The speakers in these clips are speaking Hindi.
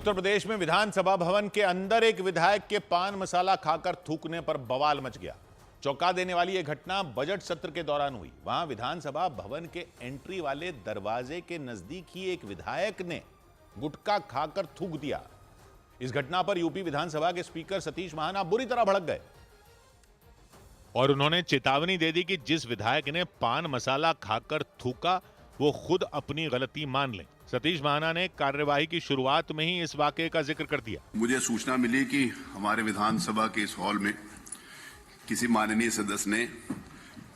उत्तर प्रदेश में विधानसभा भवन के अंदर एक विधायक के पान मसाला खाकर थूकने पर बवाल मच गया। चौंका देने वाली यह घटना बजट सत्र के दौरान हुई। वहां विधानसभा भवन के एंट्री वाले दरवाजे के नजदीक ही एक विधायक ने गुटखा खाकर थूक दिया। इस घटना पर यूपी विधानसभा के स्पीकर सतीश महाना बुरी तरह भड़क गए और उन्होंने चेतावनी दे दी कि जिस विधायक ने पान मसाला खाकर थूका वो खुद अपनी गलती मान ले। सतीश महाना ने कार्यवाही की शुरुआत में ही इस वाकये का जिक्र कर दिया। मुझे सूचना मिली कि हमारे विधानसभा के इस हॉल में किसी माननीय सदस्य ने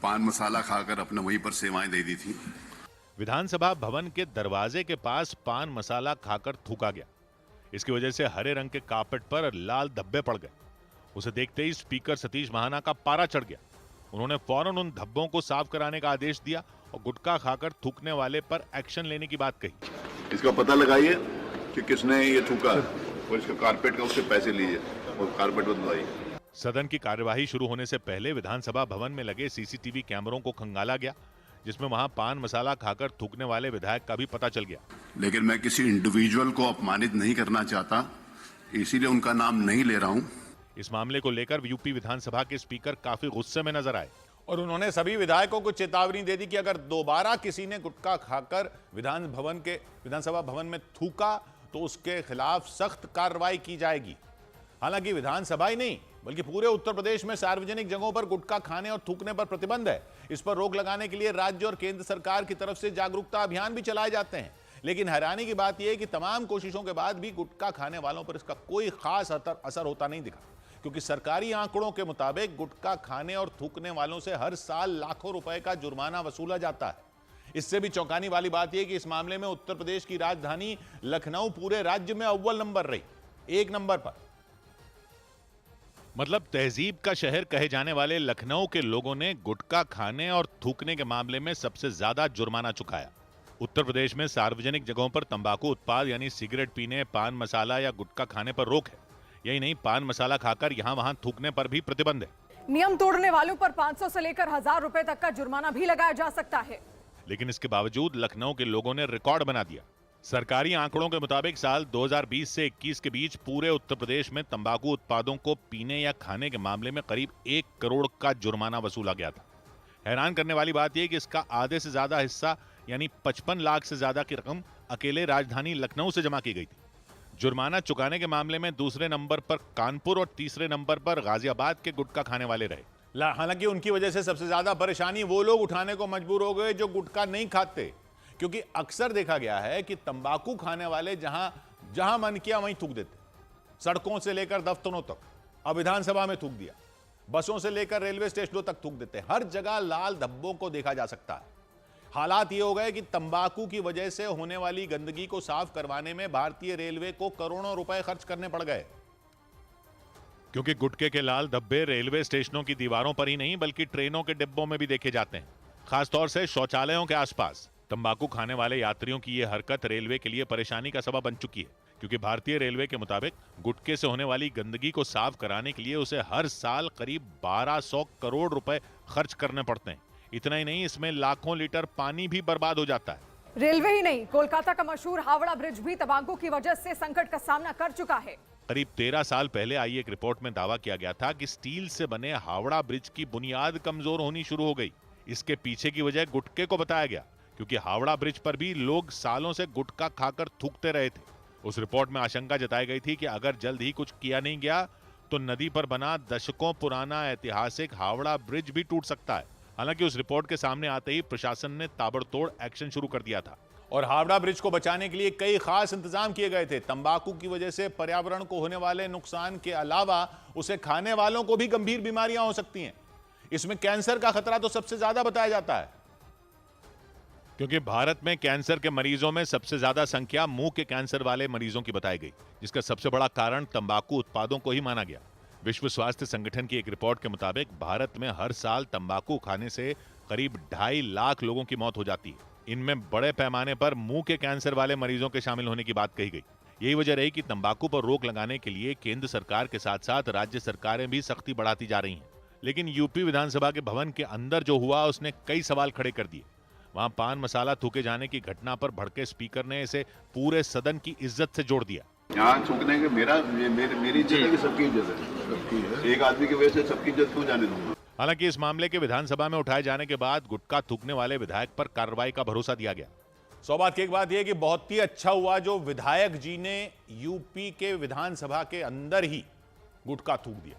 पान मसाला खाकर अपने वहीं पर सेवाएं दे दी थी। विधानसभा भवन के दरवाजे के पास पान मसाला खाकर थूका गया। इसकी वजह से हरे रंग के कारपेट पर लाल धब्बे पड़ गए। उसे देखते ही स्पीकर सतीश महाना का पारा चढ़ गया। उन्होंने फौरन उन धब्बों को साफ कराने का आदेश दिया और गुटखा खाकर थूकने वाले पर एक्शन लेने की बात कही। इसका पता लगाइए कि किसने ये थूका और इसका कारपेट का उससे पैसे लीजिए और कारपेट बदलवाइए। सदन की कार्यवाही शुरू होने से पहले विधानसभा भवन में लगे सीसीटीवी कैमरों को खंगाला गया, जिसमें वहां पान मसाला खाकर थूकने वाले विधायक का भी पता चल गया। लेकिन मैं किसी इंडिविजुअल को अपमानित नहीं करना चाहता, इसीलिए उनका नाम नहीं ले रहा हूं। इस मामले को लेकर यूपी विधानसभा के स्पीकर काफी गुस्से में नजर आए और उन्होंने सभी विधायकों को चेतावनी दे दी कि अगर दोबारा किसी ने गुटखा खाकर विधानसभा भवन में थूका तो उसके खिलाफ सख्त कार्रवाई की जाएगी। हालांकि विधानसभा ही नहीं बल्कि पूरे उत्तर प्रदेश में सार्वजनिक जगहों पर गुटखा खाने और थूकने पर प्रतिबंध है। इस पर रोक लगाने के लिए राज्य और केंद्र सरकार की तरफ से जागरूकता अभियान भी चलाए जाते हैं। लेकिन हैरानी की बात यह है कि तमाम कोशिशों के बाद भी गुटखा खाने वालों पर इसका कोई खास असर होता नहीं दिखा, क्योंकि सरकारी आंकड़ों के मुताबिक गुटखा खाने और थूकने वालों से हर साल लाखों रुपए का जुर्माना वसूला जाता है। इससे भी चौंकाने वाली बात यह कि इस मामले में उत्तर प्रदेश की राजधानी लखनऊ पूरे राज्य में अव्वल नंबर रही, 1 नंबर पर। मतलब तहजीब का शहर कहे जाने वाले लखनऊ के लोगों ने गुटखा खाने और थूकने के मामले में सबसे ज्यादा जुर्माना चुकाया। उत्तर प्रदेश में सार्वजनिक जगहों पर तंबाकू उत्पाद यानी सिगरेट पीने, पान मसाला या गुटखा खाने पर रोक है। यही नहीं, पान मसाला खाकर यहां वहां थूकने पर भी प्रतिबंध है। नियम तोड़ने वालों पर 500 से लेकर 1000 रुपए तक का जुर्माना भी लगाया जा सकता है। लेकिन इसके बावजूद लखनऊ के लोगों ने रिकॉर्ड बना दिया। सरकारी आंकड़ों के मुताबिक साल 2020 से 21 के बीच पूरे उत्तर प्रदेश में तंबाकू उत्पादों को पीने या खाने के मामले में करीब 1 करोड़ का जुर्माना वसूला गया था। हैरान करने वाली बात यह कि इसका आधे से ज्यादा हिस्सा यानी 55 लाख से ज्यादा की रकम अकेले राजधानी लखनऊ से जमा की गई थी। जुर्माना चुकाने के मामले में दूसरे नंबर पर कानपुर और तीसरे नंबर पर गाजियाबाद के गुटखा खाने वाले रहे। हालांकि उनकी वजह से सबसे ज्यादा परेशानी वो लोग उठाने को मजबूर हो गए जो गुटखा नहीं खाते, क्योंकि अक्सर देखा गया है कि तंबाकू खाने वाले जहां मन किया वहीं थूक देते। सड़कों से लेकर दफ्तरों तक, अब विधानसभा में थूक दिया, बसों से लेकर रेलवे स्टेशनों तक थूक देते। हर जगह लाल धब्बों को देखा जा सकता है। हालात ये हो गए कि तंबाकू की वजह से होने वाली गंदगी को साफ करवाने में भारतीय रेलवे को करोड़ों रुपए खर्च करने पड़ गए, क्योंकि गुटखे के लाल धब्बे रेलवे स्टेशनों की दीवारों पर ही नहीं बल्कि ट्रेनों के डिब्बों में भी देखे जाते हैं, खासतौर से शौचालयों के आसपास। तंबाकू खाने वाले यात्रियों की यह हरकत रेलवे के लिए परेशानी का सबब बन चुकी है, क्योंकि भारतीय रेलवे के मुताबिक गुटखे से होने वाली गंदगी को साफ कराने के लिए उसे हर साल करीब 1200 करोड़ रुपए खर्च करने पड़ते हैं। इतना ही नहीं, इसमें लाखों लीटर पानी भी बर्बाद हो जाता है। रेलवे ही नहीं, कोलकाता का मशहूर हावड़ा ब्रिज भी तंबाकू की वजह से संकट का सामना कर चुका है। करीब 13 साल पहले आई एक रिपोर्ट में दावा किया गया था कि स्टील से बने हावड़ा ब्रिज की बुनियाद कमजोर होनी शुरू हो गई। इसके पीछे की वजह गुटखे को बताया गया, क्योंकि हावड़ा ब्रिज पर भी लोग सालों से गुटखा खाकर थूकते रहे थे। उस रिपोर्ट में आशंका जताई गई थी कि अगर जल्द ही कुछ किया नहीं गया तो नदी पर बना दशकों पुराना ऐतिहासिक हावड़ा ब्रिज भी टूट सकता है। हालांकि उस रिपोर्ट के सामने आते ही प्रशासन ने ताबड़तोड़ एक्शन शुरू कर दिया था और हावड़ा ब्रिज को बचाने के लिए कई खास इंतजाम किए गए थे। तंबाकू की वजह से पर्यावरण को होने वाले नुकसान के अलावा उसे खाने वालों को भी गंभीर बीमारियां हो सकती हैं। इसमें कैंसर का खतरा तो सबसे ज्यादा बताया जाता है, क्योंकि भारत में कैंसर के मरीजों में सबसे ज्यादा संख्या मुंह के कैंसर वाले मरीजों की बताई गई, जिसका सबसे बड़ा कारण तंबाकू उत्पादों को ही माना गया। विश्व स्वास्थ्य संगठन की एक रिपोर्ट के मुताबिक भारत में हर साल तंबाकू खाने से करीब 2.5 लाख लोगों की मौत हो जाती है। इनमें बड़े पैमाने पर मुंह के कैंसर वाले मरीजों के शामिल होने की बात कही गई। यही वजह रही कि तंबाकू पर रोक लगाने के लिए केंद्र सरकार के साथ साथ राज्य सरकारें भी सख्ती बढ़ाती जा रही हैं। लेकिन यूपी विधानसभा के भवन के अंदर जो हुआ उसने कई सवाल खड़े कर दिए। वहां पान मसाला थूके जाने की घटना पर भड़के स्पीकर ने इसे पूरे सदन की इज्जत से जोड़ दिया। यहाँ थूकने के मेरी इज्जत है कि सबकी इज्जत है? एक आदमी की वजह से सबकी इज्जत क्यों जाने दूंगा? हालांकि इस मामले के विधानसभा में उठाए जाने के बाद गुटखा थूकने वाले विधायक पर कार्रवाई का भरोसा दिया गया। सौ बात की एक बात यह कि बहुत ही अच्छा हुआ जो विधायक जी ने यूपी के विधानसभा के अंदर ही गुटखा थूक दिया।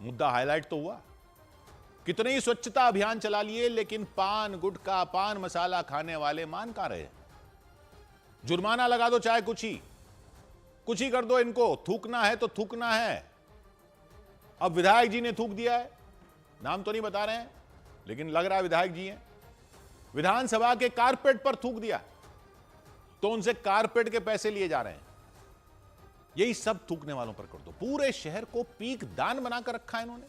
मुद्दा हाईलाइट तो हुआ। कितने ही स्वच्छता अभियान चला लिए, लेकिन पान गुटखा पान मसाला खाने वाले मान कहां रहे? जुर्माना लगा दो, चाहे कुछ ही कर दो, इनको थूकना है तो थूकना है। अब विधायक जी ने थूक दिया है, नाम तो नहीं बता रहे हैं लेकिन लग रहा है विधायक जी हैं। विधानसभा के कारपेट पर थूक दिया तो उनसे कारपेट के पैसे लिए जा रहे हैं। यही सब थूकने वालों पर कर दो। पूरे शहर को पीक दान बनाकर रखा है इन्होंने,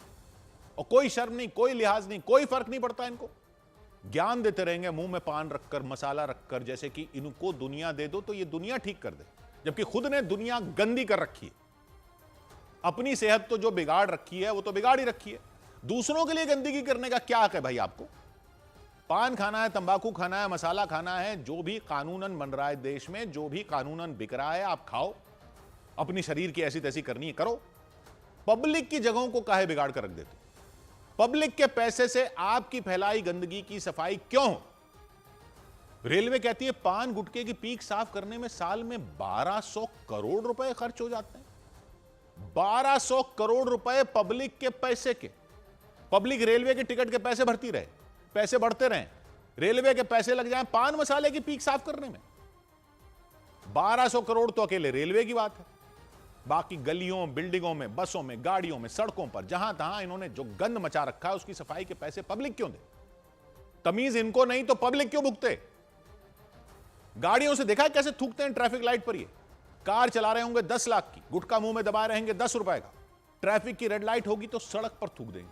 और कोई शर्म नहीं, कोई लिहाज नहीं, कोई फर्क नहीं पड़ता इनको। ज्ञान देते रहेंगे मुंह में पान रखकर, मसाला रखकर, जैसे कि इनको दुनिया दे दो तो ये दुनिया ठीक कर दे, जबकि खुद ने दुनिया गंदी कर रखी है। अपनी सेहत तो जो बिगाड़ रखी है वो तो बिगाड़ ही रखी है, दूसरों के लिए गंदगी करने का क्या हक है भाई आपको? पान खाना है, तंबाकू खाना है, मसाला खाना है, जो भी कानूनन बन रहा है देश में, जो भी कानूनन बिक रहा है आप खाओ। अपनी शरीर की ऐसी तैसी करनी है करो। पब्लिक की जगहों को काहे बिगाड़ कर रख देते? पब्लिक के पैसे से आपकी फैलाई गंदगी की सफाई क्यों हो? रेलवे कहती है पान गुटखे की पीक साफ करने में साल में 1200 करोड़ रुपए खर्च हो जाते हैं। 1200 करोड़ रुपए पब्लिक के पैसे के। पब्लिक रेलवे के टिकट के पैसे भरती रहे, पैसे बढ़ते रहे, रेलवे के पैसे लग जाएं पान मसाले की पीक साफ करने में। 1200 करोड़ तो अकेले रेलवे की बात है। बाकी गलियों, बिल्डिंगों में, बसों में, गाड़ियों में, सड़कों पर जहां तहां इन्होंने जो गंद मचा रखा है उसकी सफाई के पैसे पब्लिक क्यों दे? तमीज इनको नहीं तो पब्लिक क्यों भुगते? गाड़ियों से देखा है कैसे थूकते हैं ट्रैफिक लाइट पर? ये कार चला रहे होंगे 10 लाख की, गुटखा मुंह में दबाए रहेंगे 10 रुपए का। ट्रैफिक की रेड लाइट होगी तो सड़क पर थूक देंगे,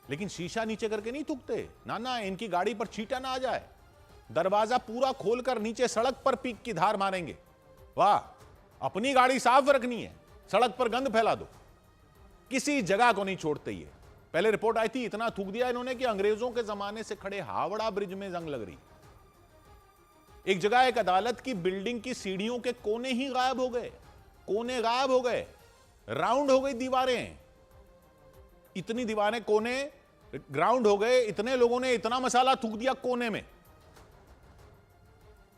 लेकिन शीशा नीचे करके नहीं थूकते। ना, इनकी गाड़ी पर छींटा ना आ जाए, दरवाजा पूरा खोलकर नीचे सड़क पर पीक की धार मारेंगे। वाह, अपनी गाड़ी साफ रखनी है, सड़क पर गंद फैला दो, किसी जगह को नहीं छोड़ते। ये पहले रिपोर्ट आई थी, इतना थूक दिया इन्होंने कि अंग्रेजों के जमाने से खड़े हावड़ा ब्रिज में जंग लग रही। एक जगह एक अदालत की बिल्डिंग की सीढ़ियों के कोने ही गायब हो गए, कोने गायब हो गए, राउंड हो गई दीवारें। इतनी दीवारें, कोने ग्राउंड हो गए, इतने लोगों ने इतना मसाला थूक दिया कोने में।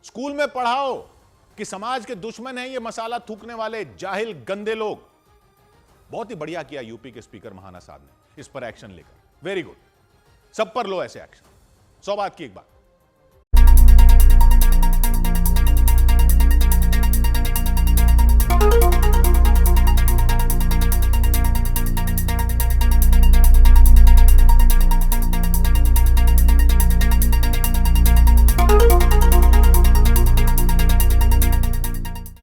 स्कूल में पढ़ाओ कि समाज के दुश्मन हैं ये मसाला थूकने वाले जाहिल गंदे लोग। बहुत ही बढ़िया किया यूपी के स्पीकर महाना साहब ने इस पर एक्शन लेकर, वेरी गुड। सब पर लो ऐसे एक्शन। 100 बात की एक बात।